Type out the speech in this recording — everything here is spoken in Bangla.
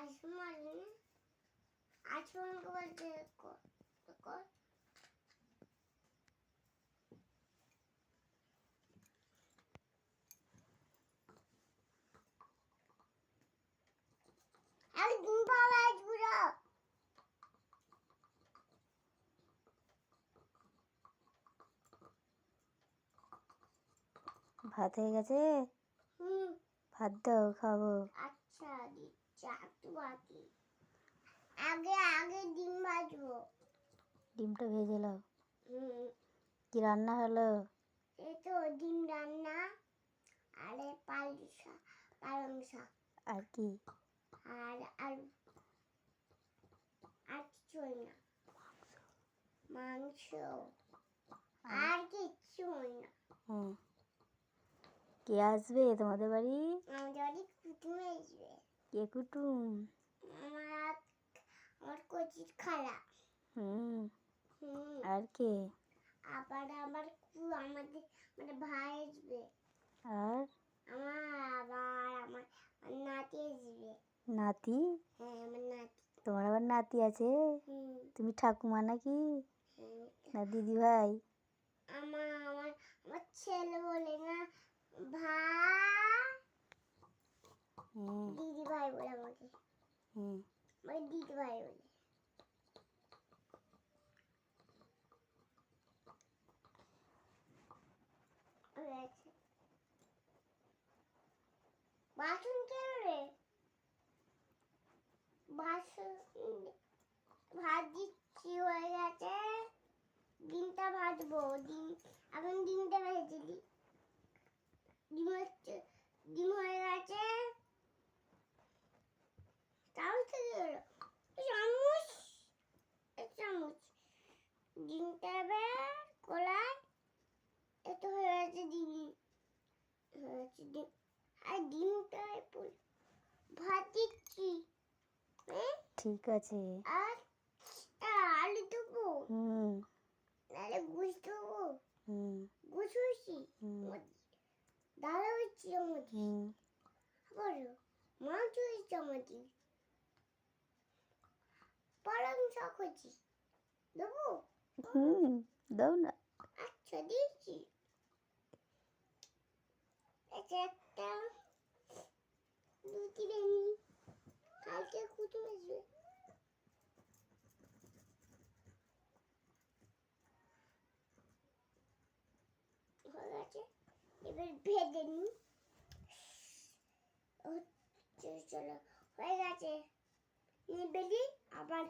আসমানে আচমন বলতে কর একদিন বাবা বুড়ো ভাত হয়ে গেছে? হুম ভাত দাও, খাবো। আচ্ছা দিচ্ছি একটু বাকি আগে আগে ডিম ভাজবো ডিমটা ভেজে নাও। হুম কি রান্না হলো? এই তো ডিম রান্না আরে পালং শাক আর কি? আর আলু আর কিছুই না মাংস আর কিছুই না হুম। কে আসবে তোমাদের বাড়ি? আমাদের বাড়ি কুটুম আসবে কে কুটুম? আমার আমার কচির খালা হুম। হুম আর কে? আবার আমাদের মানে ভাই আসবে আর আমার নাতি আসবে নাতি? হ্যাঁ আমার নাতি তোমার আবার নাতি আছে? হুম তুমি ঠাকুমা নাকি? হ্যাঁ। না দিদি ভাই? আমার আমার আমার ছেলে বলে না ভাই হুম দিদি ভাই বলে আমাকে হুম। আমাকে দিদি ভাই বলে হয়েছে বাসন কেন রে বাসন ভাত দিচ্ছি হয়ে গেছে ডিমটা ভাজবো এখন ডিমটা ভেজে দিই ডিম হয়ে গেছে চামচ থেকে গেল চামচ ডিমটা বের কলাই এত হয়ে গেছে ডিম হয়ে গেছে ডিম আর ডিমটা ভাত দিচ্ছি ঠিক আছে। আর আলু দেবো হুম নাহলে গুছ দেবো হুম গুছ হয়েছি হুম ডাল হয়েছি আমাদের হুম। আবার মাছ হয়েছে আমাদের পালং শাক হয়েছি দেবো হুম দাও না। আচ্ছা দিচ্ছি এটা একটা দুটি বেনি কালকে কুটুম আসবে হয়ে গেছে এবার ভেজে নি চলো হয়ে গেছে নিয়ে বেলি আবার